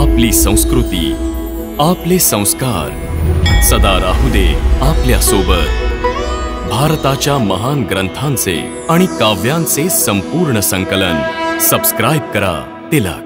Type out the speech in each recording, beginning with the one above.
आपली संस्कृती, आपले संस्कार सदा राहू दे आपल्या सोबत. भारताच्या महान ग्रंथांचे आणि काव्यांचे संपूर्ण संकलन. सबस्क्राइब करा तिलक.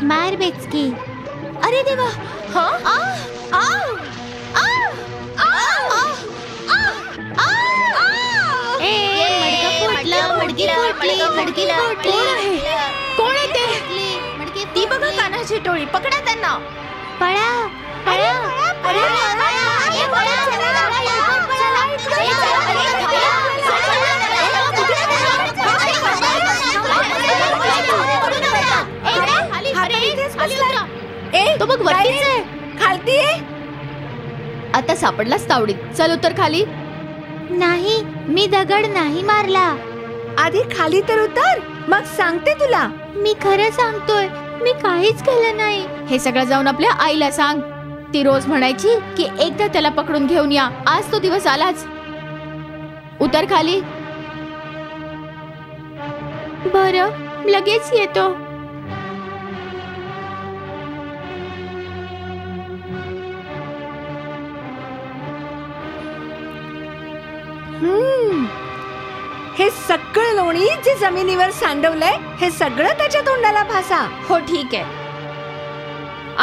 मार बेचकी. अरे देवा. हाँ आ आ आ आ आ ए मडकी फुटली. कोण आहे ते? ती बघा कानाची टोळी. पकडा त्यांना. पळा पळा पळा. तो बघ वरतीच आहे. खालती आहे. आता सापडलास तावडीत. चल उतर खाली. नाही, मी दगड नाही मारला. आधी खाली तर उतर, मग सांगते तुला. मी खरं सांगतोय, मी काहीच केलं नाही. हे सगळं जाऊन आपल्या आईला सांग. ती रोज म्हणायची की एकदा त्याला पकडून घेऊन या. आज तो दिवस आलाच. उतर खाली. बरं, लगेच येतो. हे सगळं लोणी जे जमिनीवर सांडवलंय, हे सगळं त्याच्या तोंडाला फासा. हो ठीक आहे.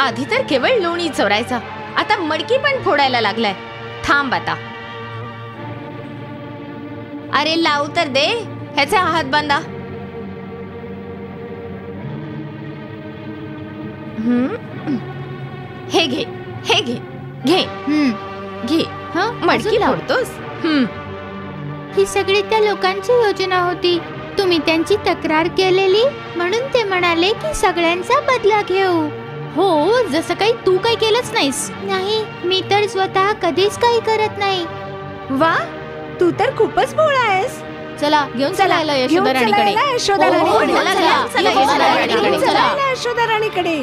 आधी तर केवळ लोणी चोरायचा, आता मडकी पण फोडायला लागलाय. थांब आता. अरे लावू तर दे. ह्याचा हात बांधा. हे घे, हे घे, घे घे. मडकी फोडतोस. ही सगळी त्या लोकांची योजना होती. तुम्ही त्यांची तक्रार केलेली म्हणून ते म्हणाले की सगळ्यांचा बदला घेऊ. हो, जसं काही तू काही केलंच नाहीस. नाही, मी तर स्वतः कधीच काही करत नाही. वा, तू तर खूपच भोळा आहेस. चला घेऊन चला यशोदा राणीकडे. यशोदा राणीकडे.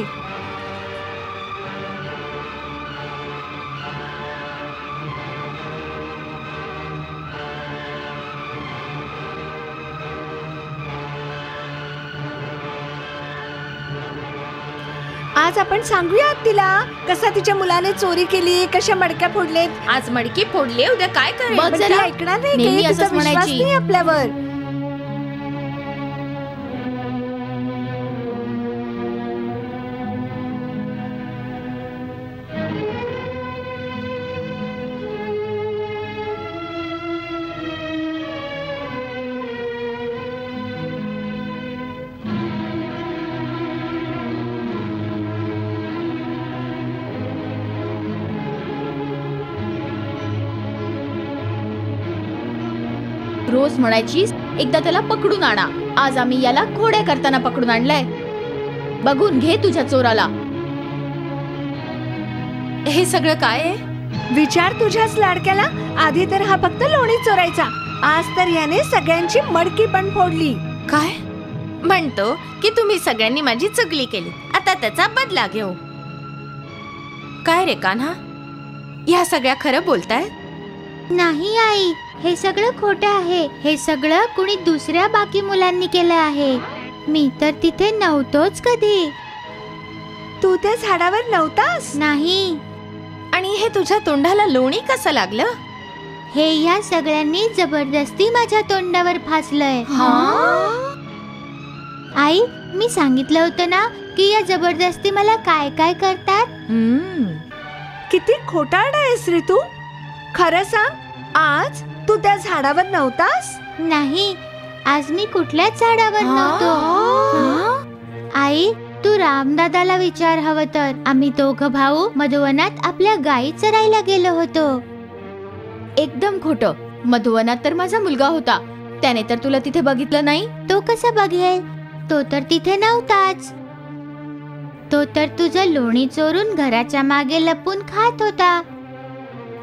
आज आपण सांगूया तिला कसा तिच्या मुलाने चोरी केली, कशा मडक्या फोडलेत. आज मडकी फोडले, उद्या काय करेल? बघ जरा. ऐकणार नाही, तिचा विश्वास नाही आपल्यावर. रोज म्हणायचीस एकदा त्याला पकडून आणा. आज आम्ही याला खोड्या करताना पकडून आणलंय. बघून घे तुझ्या चोराला. हे सगळं काय आहे? विचार तुझ्याच लाडक्याला. आधी तर हा फक्त लोणी चोरायचा. आज तर याने सगळ्यांची मडकी पण फोडली. काय म्हणतो की तुम्ही सगळ्यांनी माझी चुगली केली, आता त्याचा बदला घेऊ. काय रे कान्हा, या सगळ्या खरं बोलतायत? नाही आई, हे सगळं खोटं आहे. हे सगळं कुणी दुसऱ्या बाकी मुलांनी केलं आहे. मी तर तिथे नव्हतोच कधी. तू त्या झाडावर नव्हतास? नाही. आणि हे तुझ्या तोंडाला लोणी कसं लागलं? हे या सगळ्यांनी जबरदस्ती माझ्या तोंडावर फासलंय. आई, मी सांगितलं होतं ना की या जबरदस्ती मला काय काय करतात. किती खोटारडा आहेस रे तू. खरं सांग, आज तू त्या झाडावर नव्हतास? नाही, आज मी कुठल्याच झाडावर नव्हतो. आई, तू रामदादाला विचार हवं तर. आम्ही दोघं भाऊ मधुवनात आपल्या गायी चरायला गेलो होतो. एकदम खोटं. मधुवनात तर माझा मुलगा होता. त्याने तर तुला तिथे बघितलं नाही. तो कसा बघेल? तो तर तिथे नव्हताच. तो तर तुझं लोणी चोरून घराच्या मागे लपून खात होता.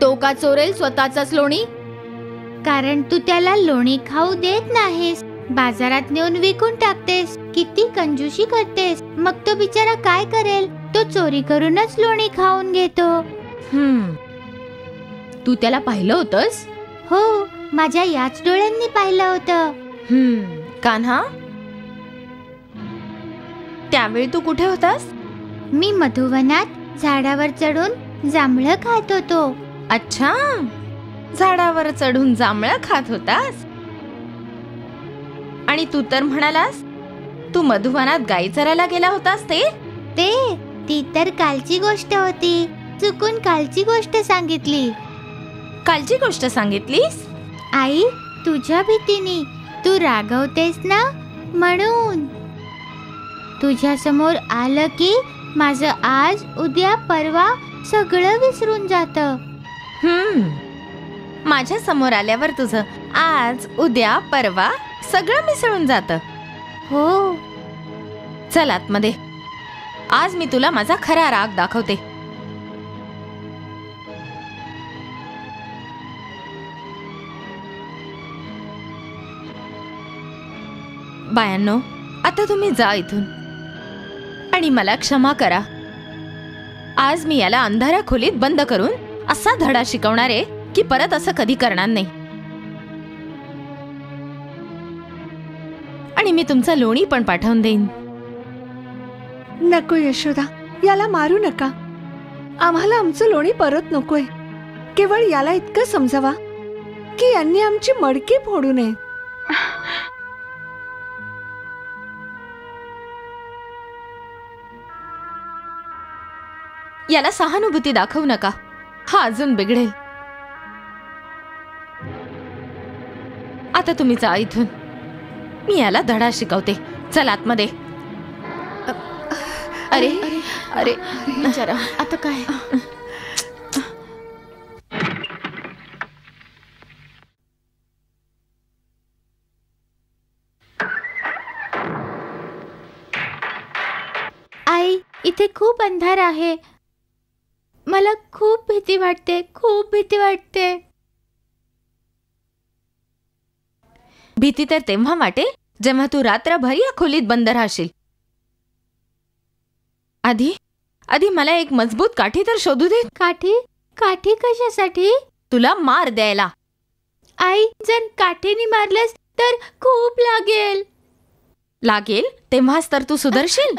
तो का चोरेल स्वतःचाच लोणी? कारण तू त्याला लोणी खाऊ देत नाहीस. बाजारात नेऊन विकून टाकतेस. किती कंजूशी करतेस. मग तो बिचारा काय करेल? तो चोरी करूनच लोणी खाऊन घेतो. तू त्याला पाहिलं होतंस? हो, माझ्या याच डोळ्यांनी पाहिलं होतं. कान्हा, त्यावेळी तू कुठे होतास? मी मधुवनात झाडावर चढून जांभळं खात होतो. अच्छा, झाडावर चढून जांभळं खात होतास. आणि तू तर म्हणालास तू मधुवनात गाई चरायला गेला होतास. ती तर कालची गोष्ट होती. चुकून कालची गोष्ट सांगितली. कालची गोष्ट सांगितलीस? आई, तुझ्या भीतीने. तू रागवतेस ना म्हणून. तुझ्या समोर आलं की माझं आज उद्या परवा सगळं विसरून जातं. माझ्या समोर आल्यावर तुझं आज उद्या परवा सगळं मिसळून जातं. हो. चल आतमध्ये. आज मी तुला माझा खरा राग दाखवते. बायांनो, आता तुम्ही जा इथून आणि मला क्षमा करा. आज मी याला अंधाऱ्या खोलीत बंद करून असा धडा शिकवणार आहे की परत असं कधी करणार नाही. आणि मी तुमचं लोणी पण पाठवून देईन. नको यशोदा, याला मारू नका. आम्हाला आमचं लोणी परत नकोय. केवळ याला इतकं समजावा की यांनी आमची मडकी फोडू नये. याला सहानुभूती दाखवू नका. हा अजून बिघडेल. आता तुम्ही जा इथून. मी याला धडा शिकवते. चल आतमध्ये. अरे अरे बिचारा, आता काय? आई, इथे खूप अंधार आहे. मला खूप भीती वाटते. खूप भीती वाटते. भीती तर तेव्हा वाटेल जेव्हा तू रात्रभर या खोलीत बंद राहशील. आधी मला एक मजबूत काठी तर शोधू दे. काठी? काठी कशासाठी? तुला मार द्यायला. आई, जर काठीने मारलंस तर खूप लागेल. लागेल तेव्हाच तर तू सुधरशील.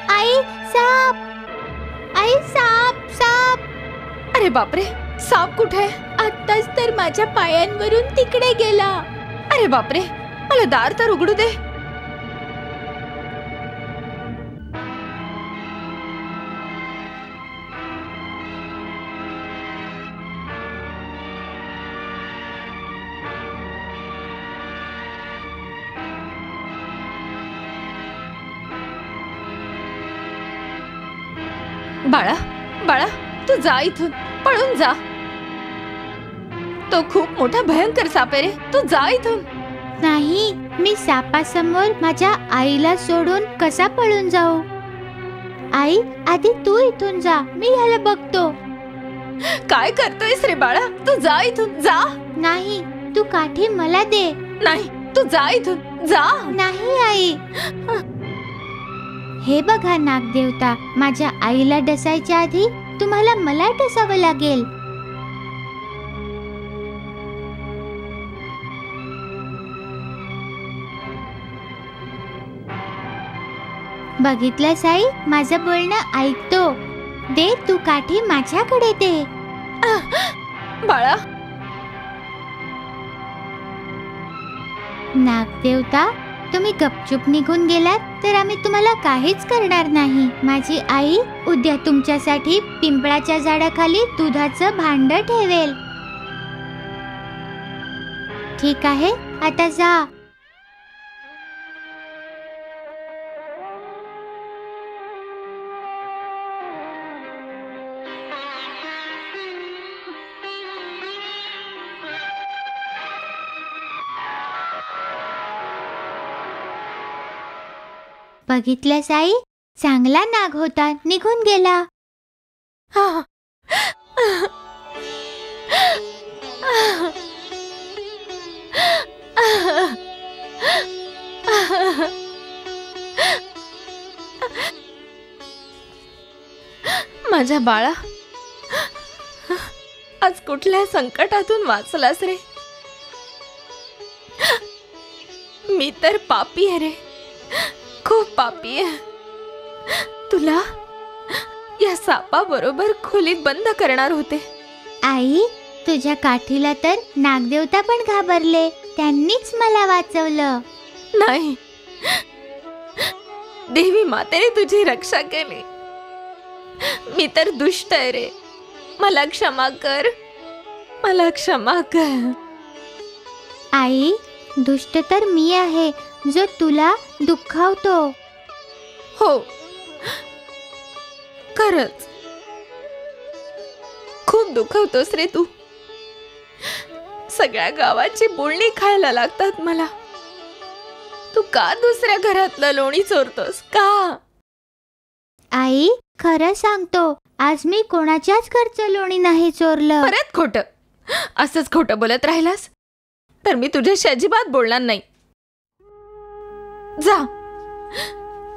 आई, साप! आई, साप! साप! अरे बापरे, साप कुठे? आत्ताच तर माझ्या पायांवरून तिकडे गेला. अरे बापरे, मला दार तर उघडू दे. बाळा बाळा, तू जा इथून, पळून जा. तो खूप मोठा भयंकर साप आहे रे, तू जा इथून. नाही, मी सापासमोर माझ्या आईला सोडून कसा पळून जाऊ? आई, आधी तू इथून जा, मी ह्याला बघतो. काय करतोयस रे बाळा, तू जा इथून, जा. नाही, तू काठी मला दे. नाही, तू जा इथून, जा. नाही आई. हे बघा नागदेवता, माझ्या आईला डसायच्या आधी तुम्हाला मला डसावं लागेल. बघितलं साई, माझं बोलणं ऐकतो. दे तू काठी, माझ्याकडे दे. बाळा. नागदेवता, तुम्ही गपचूप निघून गेलात तर आम्ही तुम्हाला काहीच करणार नाही. माझी आई उद्या तुमच्यासाठी पिंपळाच्या झाडाखाली दुधाचं भांड ठेवेल. ठीक आहे, आता जा. बघितलं साई, चांगला नाग होता, निघून गेला. माझ्या बाळा, आज कुठल्या संकटातून वाचलास रे. मी तर पापी आहे रे, खूप पापी आहे. तुला या सापाबरोबर खोलीत बंद करणार होते. आई, तुझ्या काठीला तर नागदेवता पण घाबरले, त्यांनीच मला वाचवलं. नाही, देवी मातेने तुझी रक्षा केली. मी तर दुष्ट आहे रे, मला क्षमा कर, मला क्षमा कर. आई, दुष्ट तर मी आहे, जो तुला दुखावतो. हो, खरंच खूप दुखवतोस रे तू. सगळ्या गावाची बोलणी खायला लागतात मला. तू का दुसऱ्या घरातलं लोणी चोरतोस का? आई, खरं सांगतो, आज मी कोणाच्याच घरचं लोणी नाही चोरलं. परत खोटं. असंच खोटं बोलत राहिलास तर मी तुझ्याशी अजिबात बोलणार नाही. जा,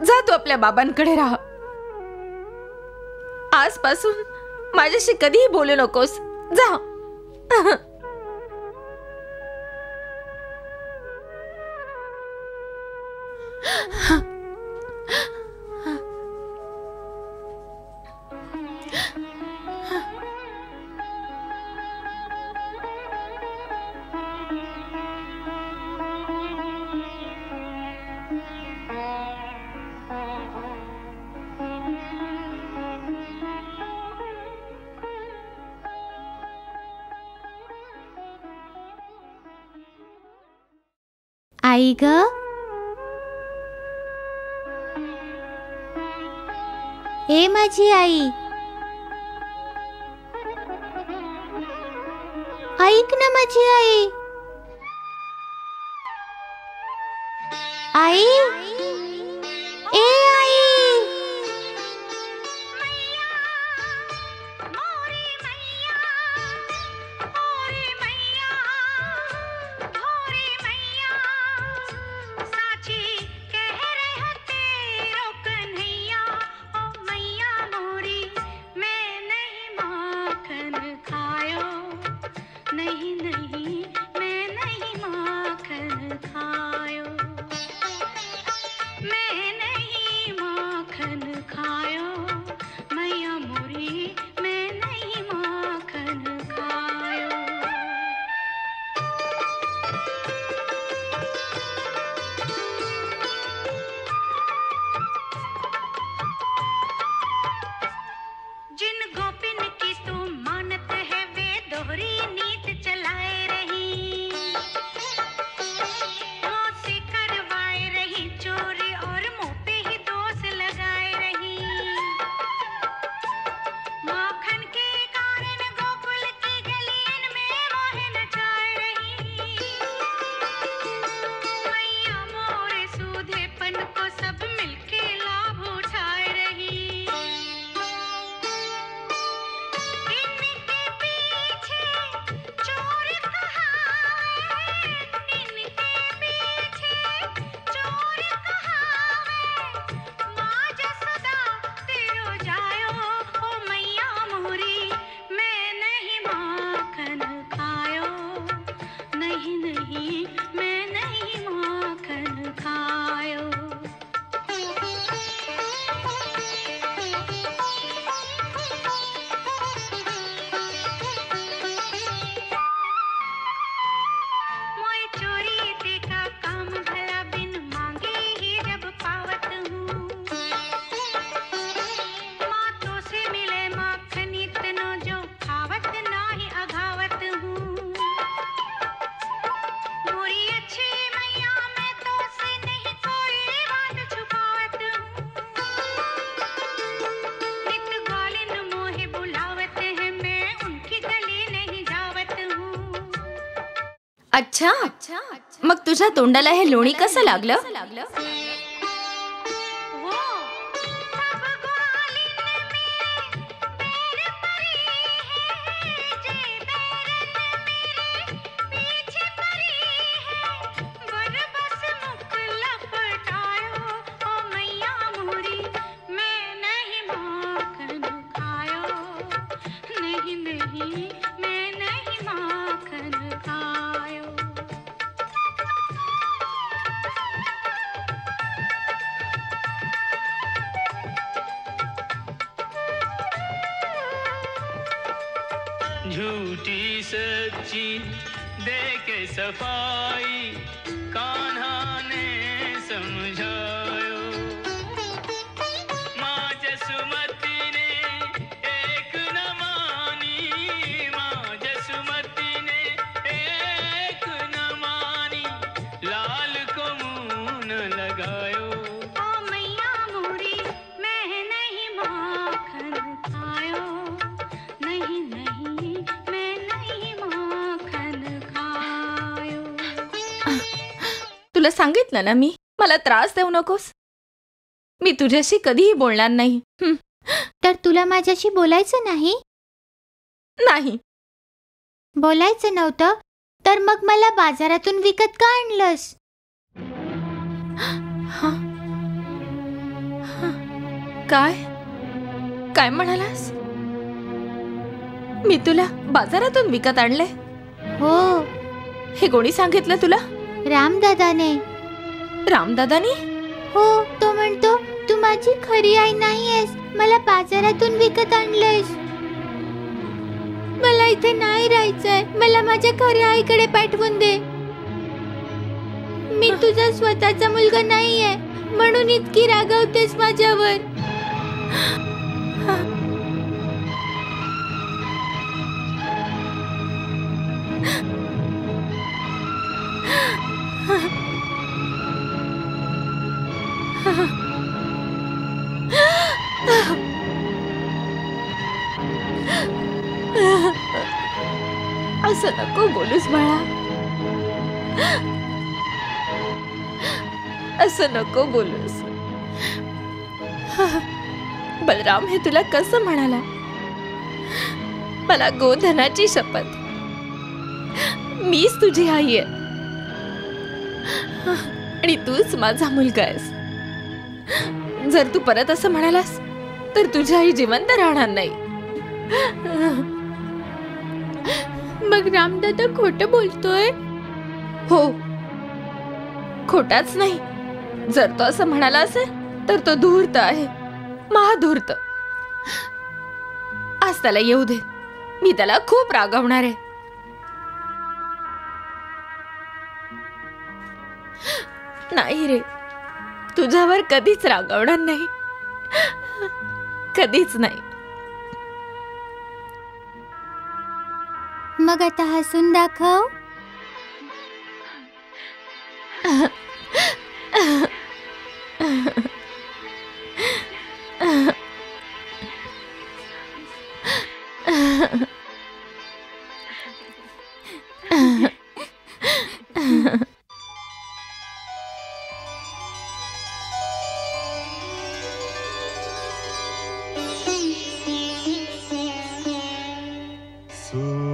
जा तू आपल्या बाबांकडे राहा. आजपासून माझ्याशी कधीही बोलू नकोस. जा. आई ग, ए माझी आई, ऐक ना माझी आई. आई, ए आई. अच्छा, मग तुझ्या तोंडाला हे लोणी कसं लागलं? झूठी सच्ची दे के सफाई कान्हा ने समझायो, माँ जसुमती ने एक न मानी, माँ जसुमती ने एक न मानी, लाल को मुँह न लगायो। ओ मैया मोरी मैं नहीं माखन खायो, नहीं नहीं मैं नहीं माखन खायो। तुला सांगितलं ना मी, मला त्रास देऊ नकोस. मी तुझ्याशी कधीही बोलणार नाही. तर तुला माझ्याशी बोलायचं नाही? नाही. बोलायचं नव्हतं तर मग मला बाजारातून विकत का आणलंस? काय काय म्हणालास? मी तुला बाजारातून विकत आणले? हो. हे कोणी सांगितलं तुला? रामदादाने. रामदादानी? हो, तो म्हणतो तू माझी खरी आई नाहीयेस, मला बाजारातून विकत आणलंयस. मला इथे नाही राहायचंय, मला माझ्या खऱ्या आईकडे पाठवून दे. मी तुझा स्वतःचा मुलगा नाहीये म्हणून इतकी रागावतेस माझ्यावर. असं नको बोलूस बाळा, असं नको बोलूस. बलराम हे तुला कसं म्हणाला? मला गोधनाची शपथ, मीच तुझी आई आहे आणि तूच माझा मुलगा आहेस. जर तू परत असं म्हणालास तर तुझी आई जिवंत राहणार नाही. मग रामदादा खोटं बोलतोय? हो, खोटाच नाही. जर तो असं म्हणाला असेल तर तो धूर्त आहे, महाधूर्त. आज त्याला येऊ दे, मी त्याला खूप रागवणार आहे. नाही रे, तुझ्यावर कधीच रागवणार नाही, कधीच नाही. मग आता हसून दाखव.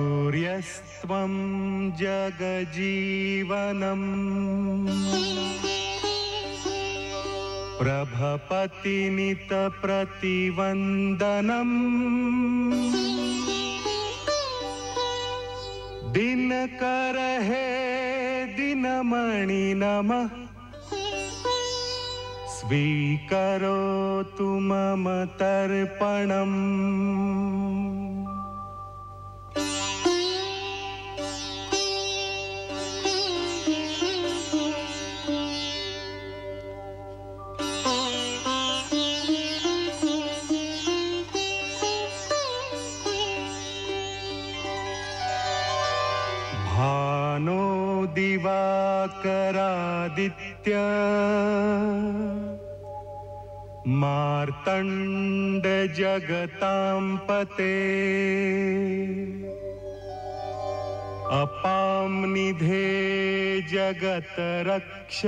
सूर्यस्त्वं जगजीवनम् प्रभपतिनितप्रतिवन्दनम् दिनकर हे दिनमणि नमः स्वीकरोतु मम तर्पणम्. भानो दिवाकरादित्य मार्तण्ड जगतां पते अपां निधे जगत रक्ष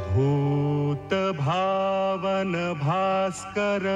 भूत भावन भास्कर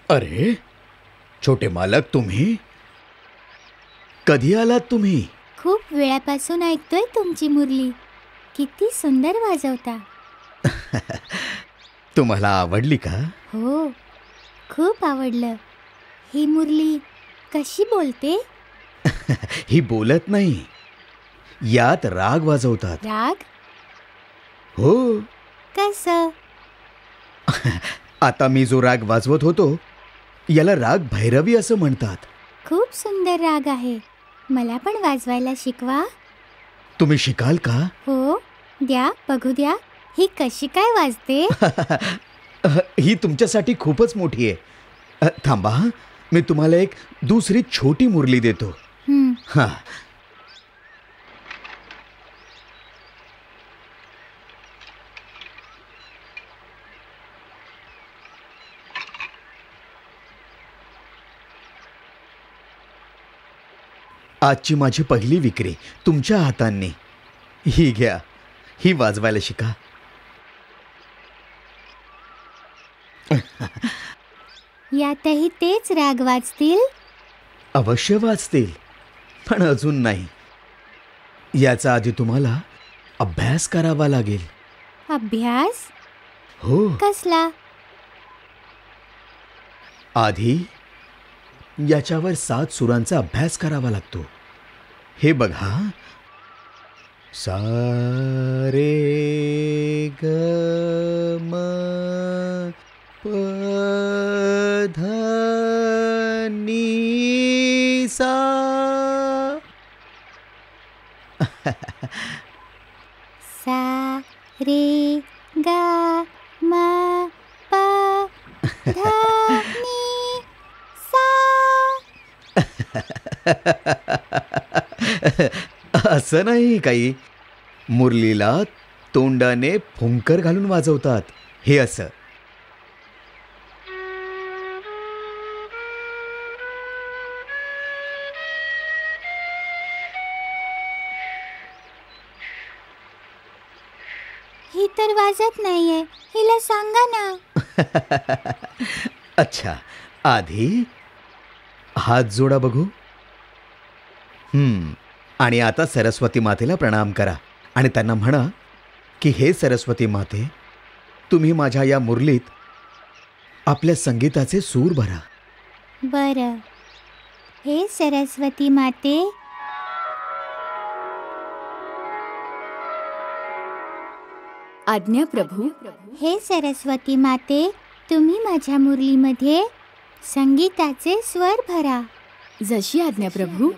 अरे छोटे मालक, तुम्ही कधी आलात? तुम्ही खूप वेळापासून ऐकतोय तुमची मुरली. किती सुंदर वाजवता. तुम्हाला आवडली का? हो, खूप आवडलं. ही मुरली कशी बोलते? ही बोलत नाही, यात राग वाजवतात. राग? हो. कसं? आता मी जो राग वाजवत होतो याला राग भैरवी असं म्हणतात. खूप सुंदर राग आहे. मला पण वाजवायला शिकवा. तुम्ही शिकाल का? हो, द्या बघू द्या. ही कशी काय वाजते? ही तुमच्यासाठी खूपच मोठी आहे. थांबा, मी तुम्हाला एक दुसरी छोटी मुरली देतो. हा. आजची माझी पहिली विक्री तुमच्या हातांनी. ही घ्या, ही वाजवायला शिका. यातही तेच राग वाजतील? अवश्य वाजतील, पण अजून नाही. याचा आधी तुम्हाला अभ्यास करावा लागेल. अभ्यास? हो. कसला? आधी याच्यावर 7 सुरांचा अभ्यास करावा लागतो. हे बघा. सा रे ग म प ध नी सा. सा रे गा मा पा धा नी सा. असं नाही काही. मुरलीला तोंडाने फुंकर घालून वाजवतात. हे असं. ही तर वाजत नाहीये. हिला सांगा ना. अच्छा, आधी हात जोडा बघू. आणि आता सरस्वती मातेला प्रणाम करा आणि त्यांना म्हणा की हे सरस्वती माते, तुम्ही माझ्या या मुरलीत आपल्या संगीताचे सूर भरा. बरं. हे सरस्वती माते, आज्ञा प्रभू. हे सरस्वती माते, तुम्ही माझ्या मुरलीमध्ये संगीताचे स्वर भरा. जशी आज्ञा प्रभू.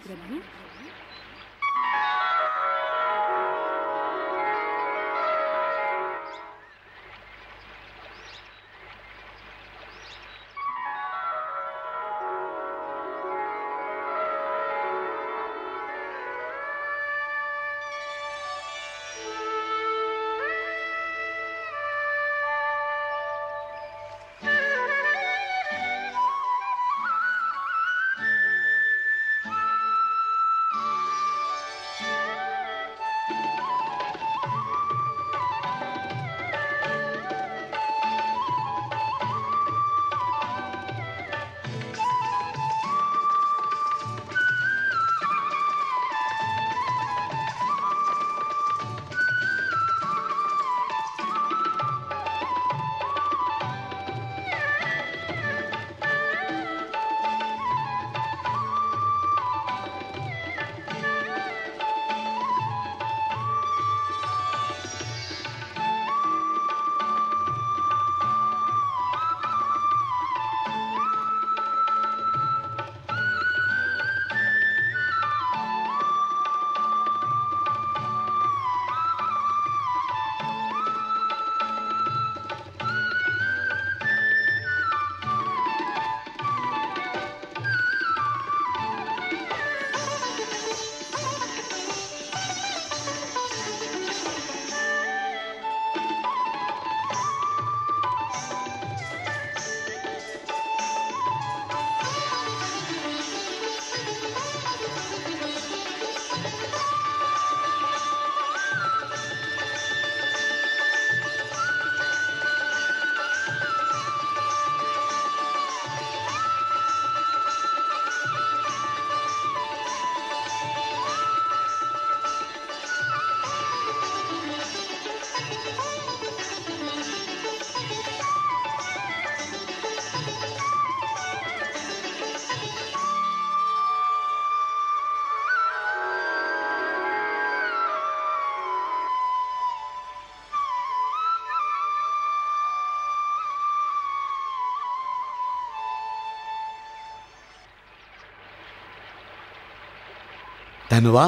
धनवा,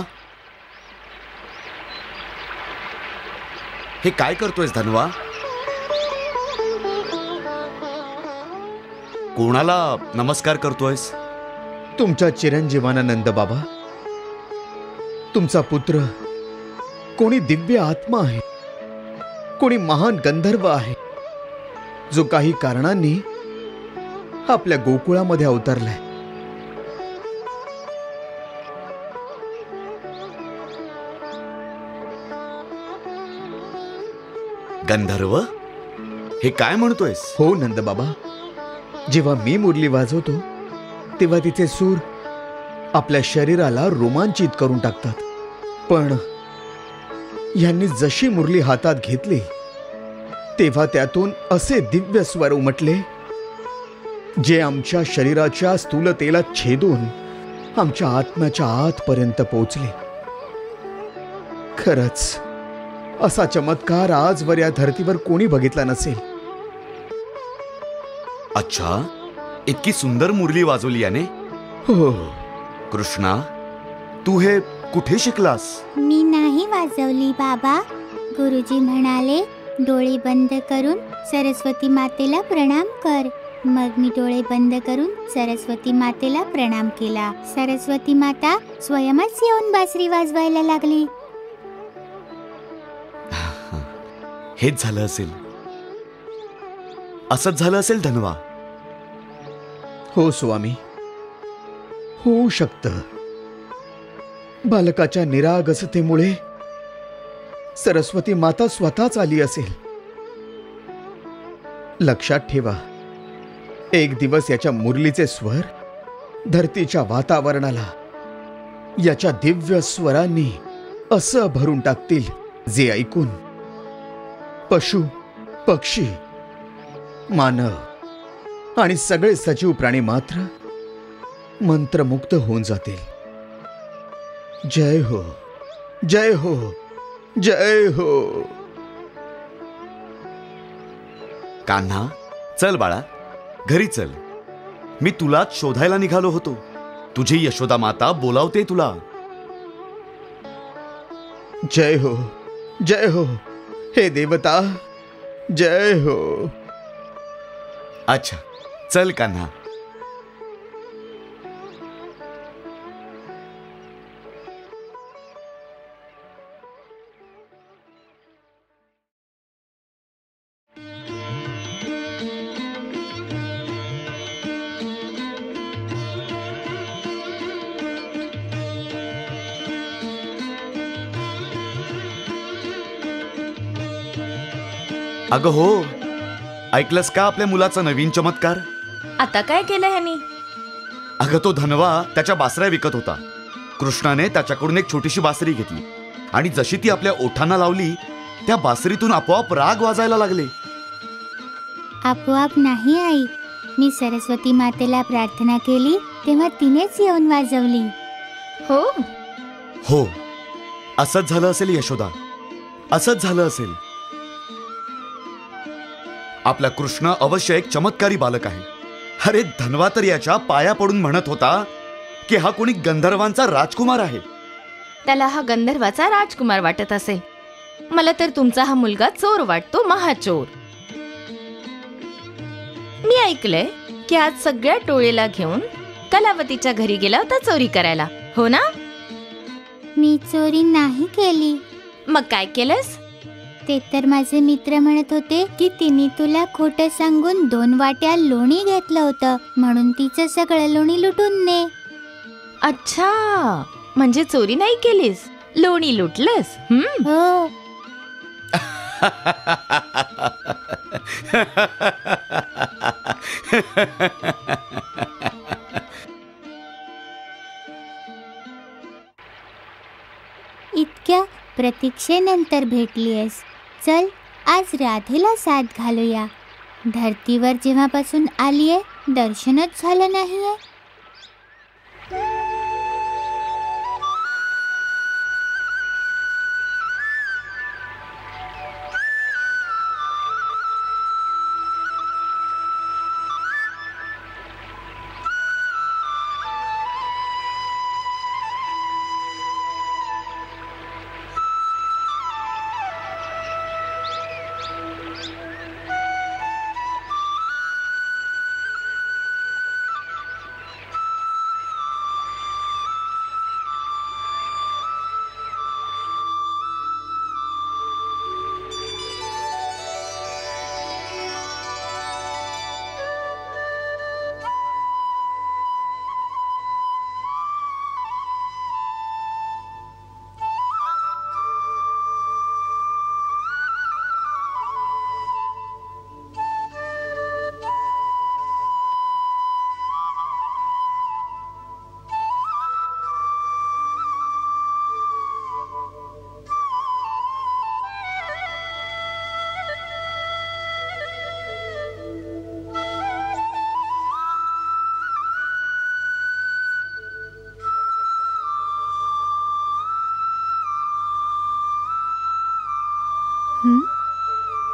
हे काय करतोयस धनवा? कोणाला नमस्कार करतोयस? तुमच्या चिरंजीवाना नंद बाबा. तुमचा पुत्र कोणी दिव्य आत्मा आहे, कोणी महान गंधर्व आहे, जो काही कारणांनी आपल्या गोकुळामध्ये अवतरलाय. गंधर्व, हे काय म्हणतोयस? हो नंद बाबा, जेव्हा मी मुरली वाजवतो तेव्हा तिचे सूर आपल्या शरीराला रोमांचित करून टाकतात. पण यांनी जशी मुरली हातात घेतली तेव्हा त्यातून असे दिव्य स्वर उमटले जे आमच्या शरीराच्या स्थूलतेला छेदून आमच्या आत्म्याच्या आतपर्यंत पोहोचले. खरंच असा चमत्कार आजवर या धर्तीवर कोणी बघितला नसेल. अच्छा, इतकी सुंदर मुरली वाजवली याने? हो. कृष्णा, तू हे कुठे शिकलास? मी नाही वाजवली बाबा. गुरुजी म्हणाले डोळे बंद करून सरस्वती मातेला प्रणाम कर. मग मी डोळे बंद करून सरस्वती मातेला प्रणाम केला. सरस्वती माता स्वयंच येऊन बासरी वाजवायला लागली. हेच झालं असेल. असंच झालं असेल धनवा. हो स्वामी, होऊ शकतं. बालकाच्या निरागसतेमुळे सरस्वती माता स्वतःच आली असेल. लक्षात ठेवा, एक दिवस याच्या मुरलीचे स्वर धरतीच्या वातावरणाला याच्या दिव्य स्वरांनी असं भरून टाकतील जे ऐकून पशु, पक्षी, मानव आणि सगळे सजीव प्राणी मात्र मंत्रमुग्ध होऊन जातील. जय हो, जय हो, जय हो. कान्हा, चल बाळा, घरी चल. मी तुलाच शोधायला निघालो होतो. तुझी यशोदा माता बोलावते तुला. जय हो, जय हो, हे देवता, जय हो. अच्छा, चल कान्हा. अगं हो, ऐकलंस का आपल्या मुलाचा नवीन चमत्कार? आता काय केलं ह्यानी? अगं तो धनवा त्याच्या बासऱ्या विकत होता. कृष्णाने त्याच्याकडून एक छोटीशी बासरी घेतली आणि जशी ती आपल्या ओठांना लावली त्या बासरीतून आपोआप राग वाजायला लागले. आपोआप नाही आई, मी सरस्वती मातेला प्रार्थना केली तेव्हा तिनेच येऊन वाजवली. हो हो, असंच झालं असेल यशोदा, असंच झालं असेल. आपला कृष्ण अवश्य एक चमत्कारी बालक आहे. अरे धनवा तर याच्या पाया पडून म्हणत होता की हा कोणी गंधर्वांचा राजकुमार आहे. त्याला हा गंधर्वाचा राजकुमार वाटत असेल. मला तर तुमचा हा मुलगा चोर वाटतो, महाचोर. मी ऐकलंय की आज सगळ्या टोळीला घेऊन कलावतीच्या घरी गेला होता चोरी करायला, हो ना? मी चोरी नाही केली. मग काय केलंस? ते तर माझे मित्र म्हणत होते की तिने तुला खोटं सांगून 2 वाट्या लोणी घेतलं होतं म्हणून तिचं सगळं लोणी लुटून ने. अच्छा, म्हणजे चोरी नाही केलीस, लोणी लुटलंस. हो. इतक्या प्रतीक्षेनंतर भेटलीयस. चल आज राधेला साथ घालूया. धरतीवर जेव्हापासून आलीये दर्शनच झालं नाहीये.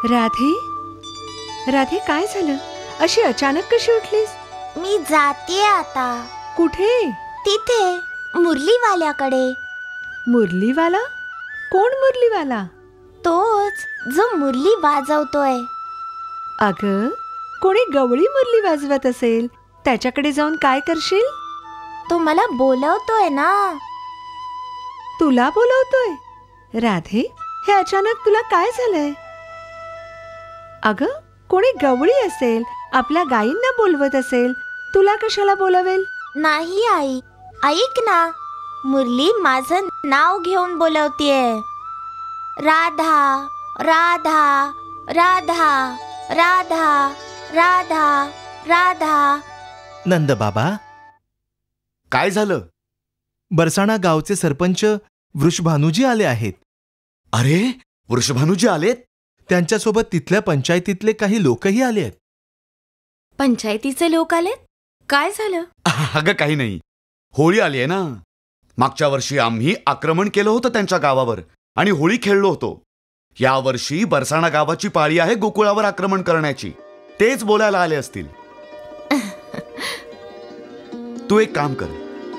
राधे, राधे काय झालं? अशी अचानक कशी उठलीस? मी जाते आता. कुठे? तिथे मुरलीवाल्याकडे. मुरलीवाला? कोण मुरलीवाला? तोच जो मुरली वाजवतोय. अगं, कोणी गवळी मुरली वाजवत असेल त्याच्याकडे जाऊन काय करशील? तो मला बोलवतोय ना. तुला बोलवतोय? राधे, हे अचानक तुला काय झालंय? अगं, कोणी गवळी असेल, आपल्या गायींना बोलवत असेल, तुला कशाला बोलावेल? नाही आई, ऐक ना, मुरली माझं नाव घेऊन बोलवतीये. राधा राधा राधा राधा राधा राधा. नंद बाबा, काय झालं? बरसाणा गावचे सरपंच वृषभानुजी आले आहेत. अरे, वृषभानुजी आलेत? त्यांच्यासोबत तिथल्या पंचायतीतले काही लोकही आले आहेत. पंचायतीचे लोक आलेत? काय झालं? अगं काही नाही, होळी आली आहे ना. मागच्या वर्षी आम्ही आक्रमण केलं होतं त्यांच्या गावावर आणि होळी खेळलो होतो. यावर्षी बरसाणा गावाची पाळी आहे गोकुळावर आक्रमण करण्याची. तेच बोलायला आले असतील. तू एक काम कर,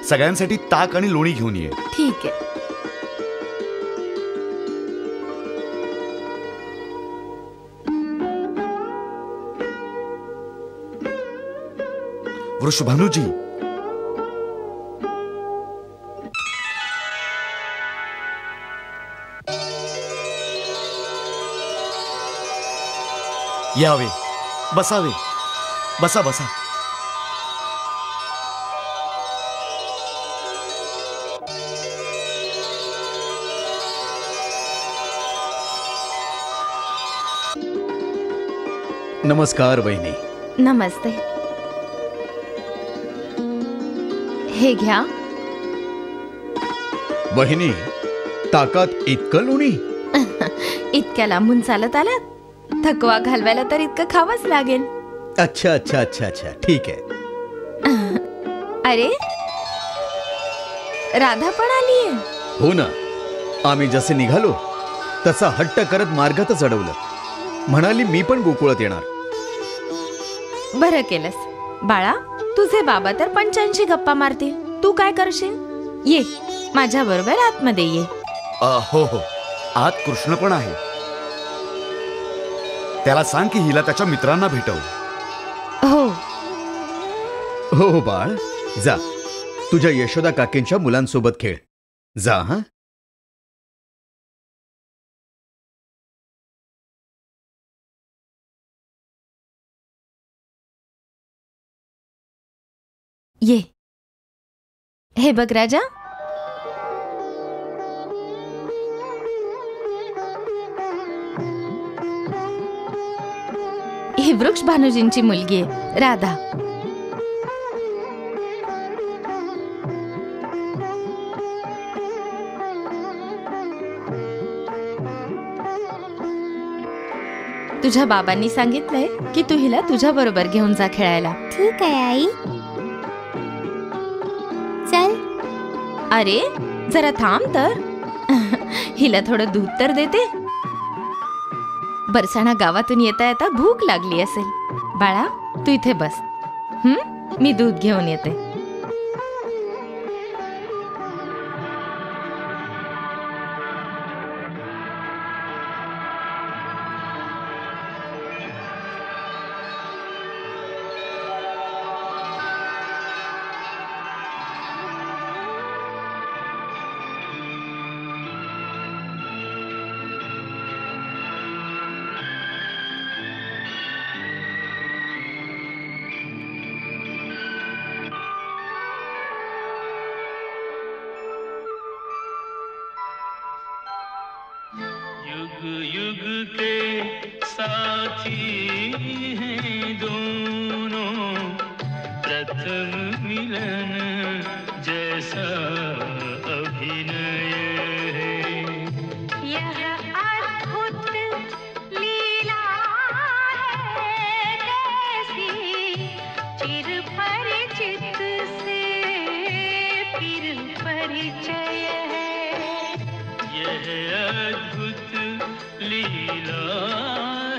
सगळ्यांसाठी ताक आणि लोणी घेऊन ये. ठीक आहे. वृषभानुजी, यावे, बसावे. बसा बसा. नमस्कार वहिनी. नमस्ते. हे घ्या. वहिनी, ताकात इतकं लोणी? इतक्या लांबून चालत आलात, थकवा घालवायला तर इतकं खावंच लागेल. अच्छा अच्छा अच्छा अच्छा, ठीक आहे. अरे, राधा पण आलीये. हो ना, आम्ही जसे निघालो तसा हट्ट करत मार्गातच अडवलं. म्हणाली मी पण गोकुळात येणार. बरं केलंस. बाळा, तुझे बाबा तर पंचांशी गप्पा मारतील. तू काय करशील? ये माझ्या बरोबर आतमध्ये ये. हो हो, आत कृष्ण पण आहे. त्याला सांग की हिला त्याच्या मित्रांना भेटव. हो हो हो बाळ, जा तुझ्या यशोदा काकींच्या मुलांसोबत खेळ. जा. हा, ये. हे बघ राजा, ही वृक्ष भानुजींची मुलगी आहे, राधा. तुझ्या बाबांनी सांगितलंय की तू हिला तुझ्या बरोबर घेऊन जा खेळायला. ठीक आहे आई. चल. अरे जरा थांब तर. हिला थोडं दूध तर देते. बरसाणा गावातून येता येता भूक लागली असेल. बाळा, तू इथे बस. मी दूध घेऊन येते. युग युग के साथी हैं दोनों, प्रथम मिलन जैसा अभिनय है। यह अद्भुत लीला है कैसी, चिर परिचित से फिर परिचय है। यह अद्भुत लीला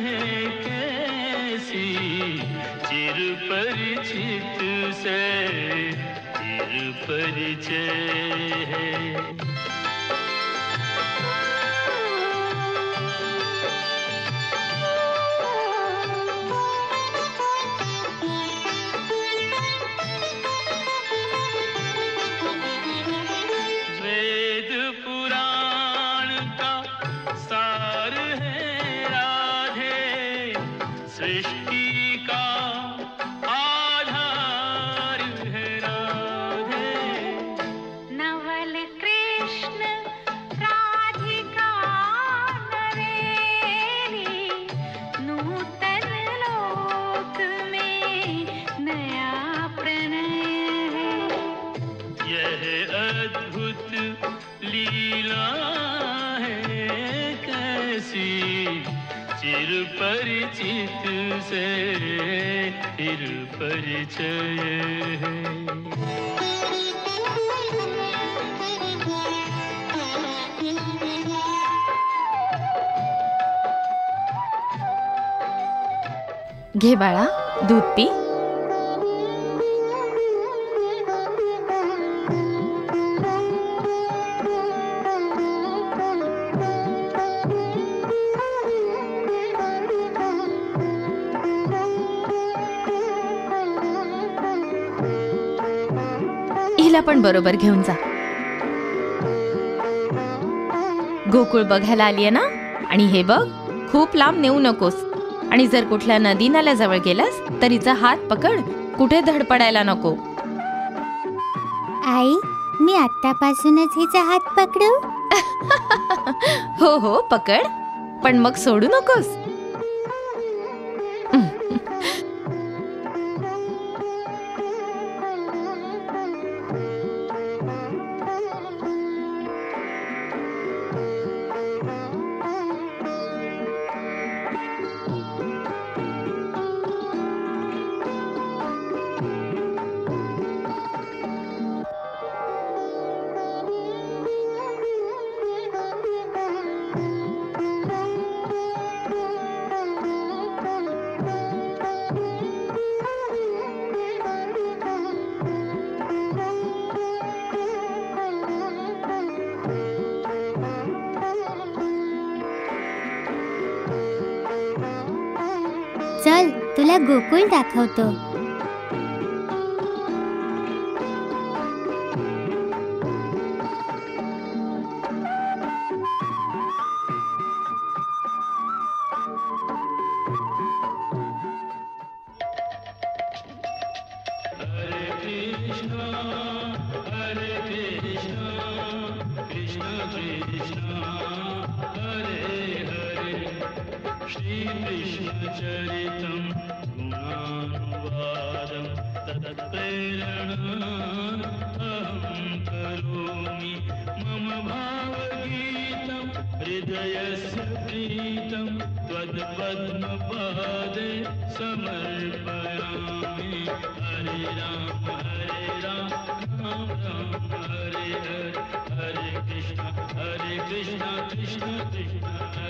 है कैसी, चिर परिचित से फिर परिचय है। वेद पुराण का सार है राधे, सृष्टि का आधार है राधे। नवल कृष्ण राधिका नरेली, नूतन लोक में नया प्रणय है। यह अद्भुत लीला है कैसी, फिर परिचित से फिर परिचय है। घे बाळा, दूध पी. हिला पण बरोबर घेऊन जा. गोकुळ बघायला आलीये ना, आणि हे बघ, खूप लांब नेऊ नकोस. आणि जर कुठल्या नदी नाल्याजवळ गेलास तर हिचा हात पकड, कुठे धडपडायला नको. आई, मी आतापासूनच हिचा हात पकडू? हो हो, पकड, पण मग सोडू नकोस. चल, तुला गोकुळ दाखवतो. श्रीकृष्णचरितं गुणानुवादं तत्प्रेरणा अहं करोमि मम भावगीतं हृदयस्य प्रीतं त्वत्पद्मपादे समर्पयामि. हरे राम राम राम हरे हरे, हरे कृष्ण कृष्ण कृष्ण